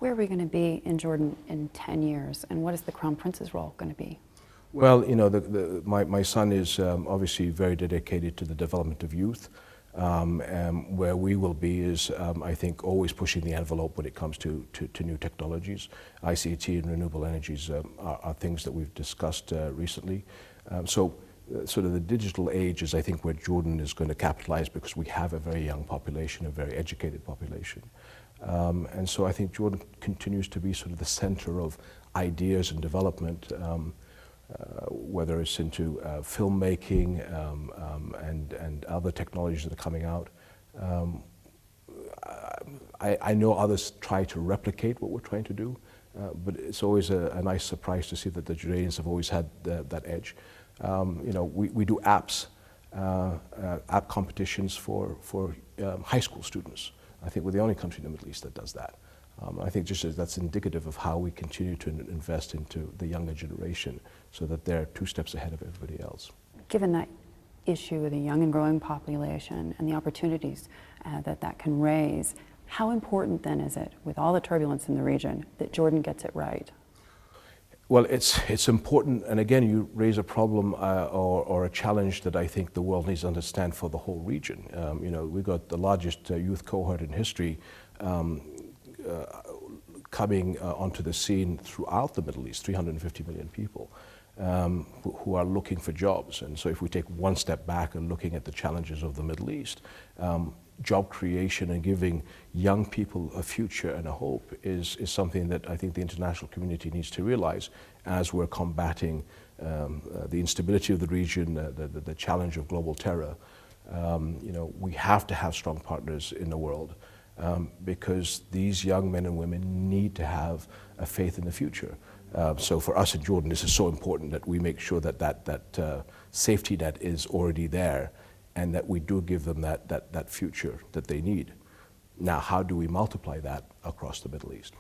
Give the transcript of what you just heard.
Where are we going to be in Jordan in 10 years, and what is the Crown Prince's role going to be? Well, you know, my son is obviously very dedicated to the development of youth. And where we will be is, I think, always pushing the envelope when it comes to new technologies. ICT and renewable energies are things that we've discussed recently. Sort of the digital age is, I think, where Jordan is going to capitalize, because we have a very young population, a very educated population. And so I think Jordan continues to be sort of the center of ideas and development, whether it's into filmmaking and other technologies that are coming out. I know others try to replicate what we're trying to do, but it's always a nice surprise to see that the Jordanians have always had that edge. You know, we do apps, app competitions for high school students. I think we're the only country in the Middle East that does that. I think just that's indicative of how we continue to invest into the younger generation, so that they're 2 steps ahead of everybody else. Given that issue with a young and growing population and the opportunities that can raise, how important then is it, with all the turbulence in the region, that Jordan gets it right? Well, it's important, and again, you raise a problem or a challenge that I think the world needs to understand for the whole region. You know, we've got the largest youth cohort in history coming onto the scene throughout the Middle East, 350 million people who are looking for jobs. And so if we take one step back and looking at the challenges of the Middle East, job creation and giving young people a future and a hope is something that I think the international community needs to realize as we're combating the instability of the region, the challenge of global terror. You know, we have to have strong partners in the world, because these young men and women need to have a faith in the future. So for us in Jordan, this is so important that we make sure that safety net is already there, and that we do give them that future that they need. Now, how do we multiply that across the Middle East?